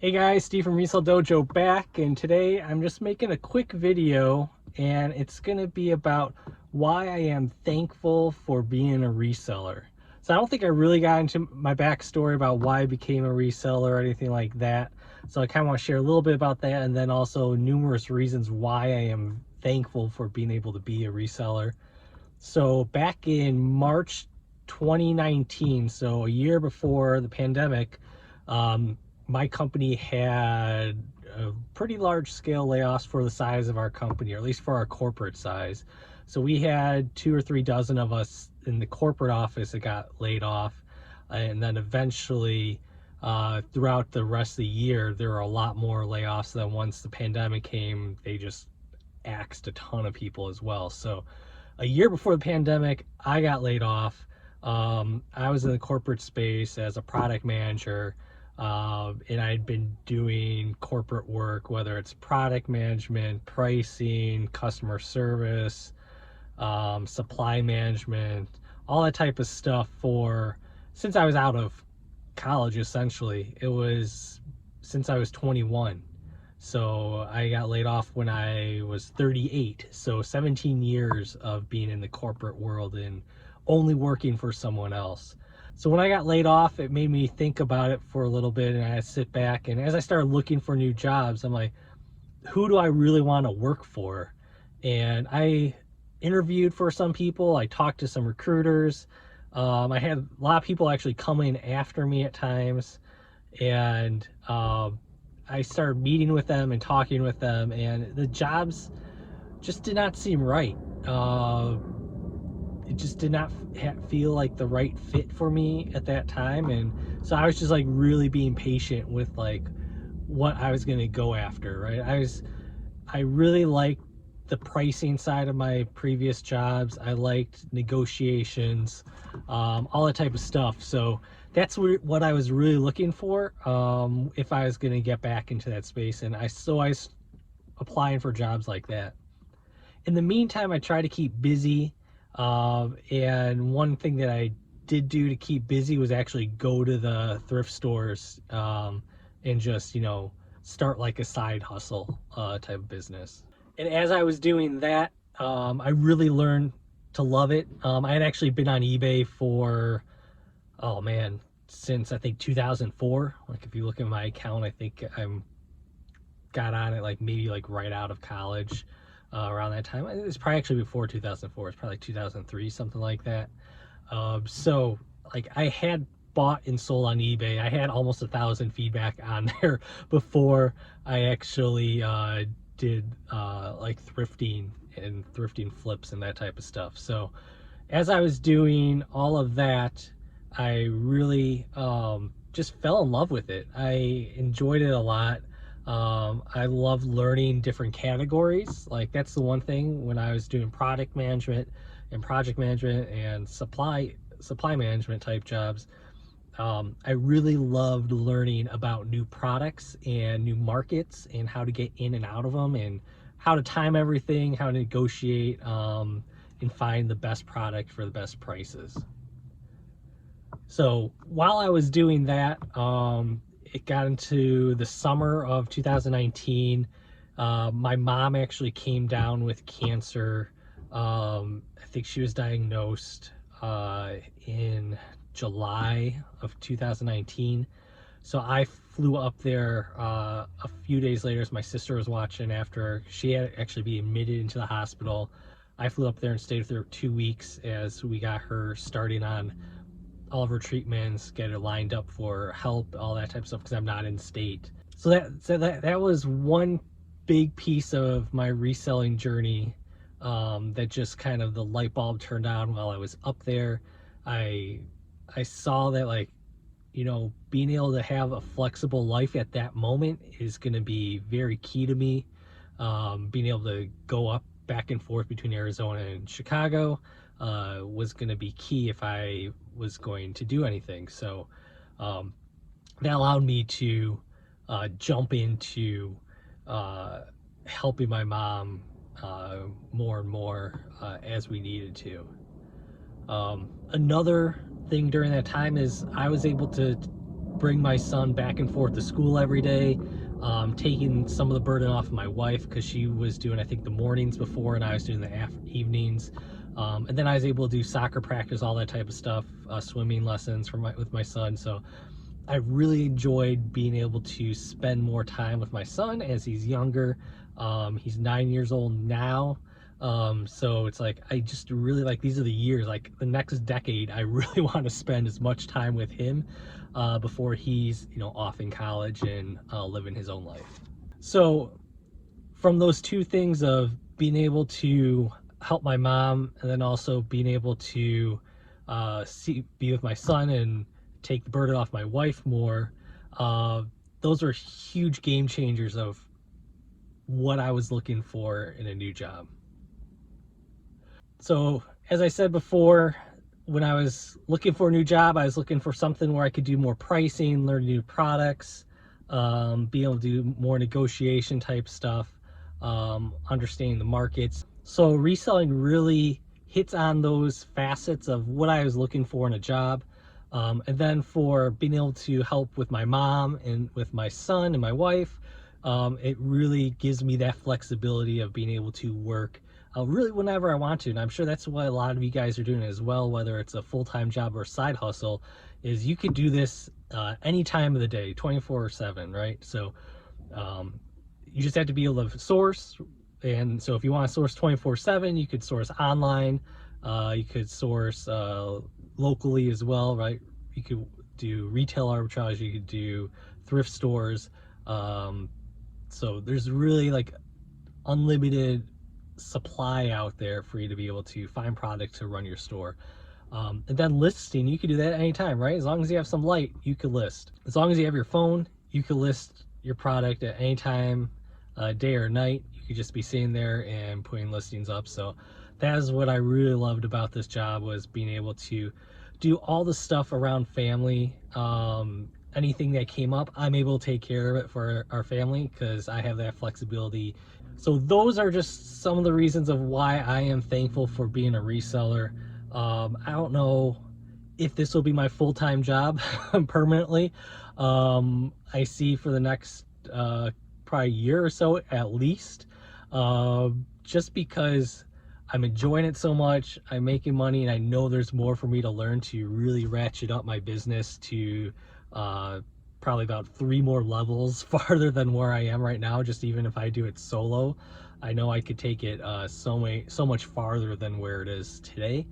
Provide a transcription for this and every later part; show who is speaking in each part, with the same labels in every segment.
Speaker 1: Hey guys, Steve from Resell Dojo back, and today I'm just making a quick video, and it's going to be about why I am thankful for being a reseller. So I don't think I really got into my backstory about why I became a reseller or anything like that. So I kind of want to share a little bit about that, and then also numerous reasons why I am thankful for being able to be a reseller. So back in March 2019, so a year before the pandemic, um, my company had a pretty large scale layoffs for the size of our company, or at least for our corporate size. So we had 2 or 3 dozen of us in the corporate office that got laid off. And then eventually, throughout the rest of the year, there were a lot more layoffs. Then once the pandemic came, they just axed a ton of people as well. So a year before the pandemic, I got laid off. I was in the corporate space as a product manager, and I'd been doing corporate work, whether it's product management, pricing, customer service, supply management, all that type of stuff for since I was out of college. Essentially, it was since I was 21. So I got laid off when I was 38. So 17 years of being in the corporate world and only working for someone else. So when I got laid off, it made me think about it for a little bit, and I sit back, and as I started looking for new jobs, I'm like, who do I really want to work for? And I interviewed for some people. I talked to some recruiters. I had a lot of people actually come in after me at times, and I started meeting with them and talking with them, and the jobs just did not seem right. Uh, it just did not feel like the right fit for me at that time, and so I was just like really being patient with like what I was going to go after. Right, I really liked the pricing side of my previous jobs. I liked negotiations, all that type of stuff. So that's what I was really looking for, if I was going to get back into that space. And I was applying for jobs like that. In the meantime, I try to keep busy. And one thing that I did do to keep busy was actually go to the thrift stores, and just, start like a side hustle type of business. And as I was doing that, I really learned to love it. I had actually been on eBay for, oh man, since I think 2004. Like if you look at my account, I think I'm got on it like maybe like right out of college, around that time. It's probably actually before 2004. It's probably like 2003, something like that. So like I had bought and sold on eBay. I had almost 1,000 feedback on there before I actually did like thrifting and thrifting flips and that type of stuff. So as I was doing all of that, I really just fell in love with it. I enjoyed it a lot. I love learning different categories. Like that's the one thing when I was doing product management and project management and supply management type jobs. I really loved learning about new products and new markets and how to get in and out of them and how to time everything, how to negotiate, and find the best product for the best prices. So while I was doing that, it got into the summer of 2019. My mom actually came down with cancer. I think she was diagnosed in July of 2019. So I flew up there a few days later as my sister was watching after she had actually been admitted into the hospital. I flew up there and stayed with her 2 weeks as we got her starting on all of her treatments, get her lined up for help, all that type of stuff, because I'm not in state. So that was one big piece of my reselling journey, that just kind of the light bulb turned on while I was up there. I I saw that, like, being able to have a flexible life at that moment is going to be very key to me. Being able to go up back and forth between Arizona and Chicago was going to be key if I was going to do anything. So um, that allowed me to jump into uh, helping my mom more and more as we needed to. Another thing during that time is I was able to bring my son back and forth to school every day, taking some of the burden off of my wife because she was doing, I think, the mornings before and I was doing the evenings. And then I was able to do soccer practice, all that type of stuff, swimming lessons with my son. So I really enjoyed being able to spend more time with my son as he's younger. He's 9 years old now. So it's like, I just really like, these are the years, like the next decade, I really want to spend as much time with him before he's, off in college and living his own life. So from those two things of being able to help my mom and then also being able to be with my son and take the burden off my wife more, those are huge game changers of what I was looking for in a new job. So as I said before, when I was looking for a new job, I was looking for something where I could do more pricing, learn new products, be able to do more negotiation type stuff, understanding the markets. So reselling really hits on those facets of what I was looking for in a job. And then for being able to help with my mom and with my son and my wife, it really gives me that flexibility of being able to work really whenever I want to. And I'm sure that's what a lot of you guys are doing as well, whether it's a full-time job or a side hustle, is you could do this any time of the day, 24/7, right? So you just have to be able to source. And so if you want to source 24/7, you could source online, you could source locally as well, right? You could do retail arbitrage, you could do thrift stores. So there's really like unlimited supply out there for you to be able to find product to run your store. And then listing, you can do that anytime, right? As long as you have some light, you could list. As long as you have your phone, you could list your product at any time, day or night. You could just be sitting there and putting listings up. So that is what I really loved about this job, was being able to do all the stuff around family. Anything that came up, I'm able to take care of it for our family because I have that flexibility. So those are just some of the reasons of why I am thankful for being a reseller. I don't know if this will be my full-time job permanently. I see for the next probably year or so at least, just because I'm enjoying it so much, I'm making money, and I know there's more for me to learn to really ratchet up my business to probably about 3 more levels farther than where I am right now. Just even if I do it solo, I know I could take it so much farther than where it is today.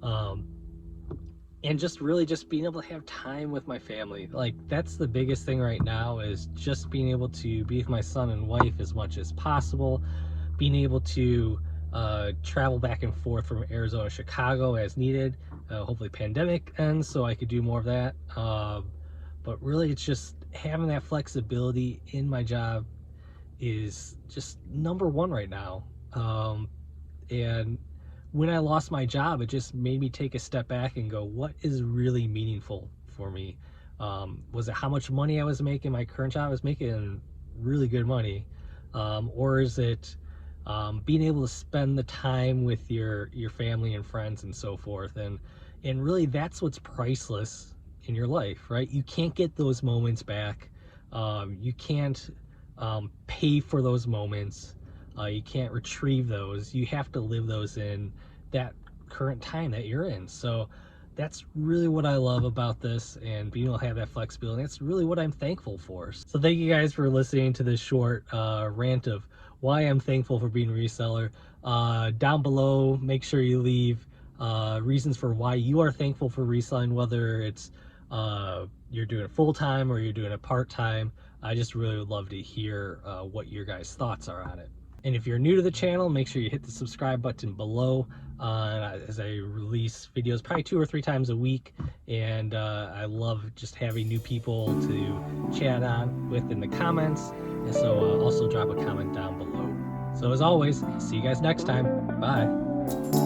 Speaker 1: And just really just being able to have time with my family. Like, that's the biggest thing right now, is just being able to be with my son and wife as much as possible, being able to travel back and forth from Arizona to Chicago as needed. Hopefully pandemic ends so I could do more of that. But really, it's just having that flexibility in my job is just number one right now. And when I lost my job, it just made me take a step back and go, what is really meaningful for me? Was it how much money I was making? My current job, I was making really good money. Or is it being able to spend the time with your family and friends and so forth? And really, that's what's priceless in your life, right? You can't get those moments back. You can't pay for those moments. You can't retrieve those. You have to live those in that current time that you're in. So that's really what I love about this, and being able to have that flexibility. That's really what I'm thankful for. So thank you guys for listening to this short rant of why I'm thankful for being a reseller. Down below, make sure you leave reasons for why you are thankful for reselling, whether it's you're doing it full-time or you're doing it part-time. I just really would love to hear what your guys' thoughts are on it. And if you're new to the channel, make sure you hit the subscribe button below, as I release videos probably 2 or 3 times a week. And I love just having new people to chat on with in the comments. And so also drop a comment down below. So as always, see you guys next time. Bye.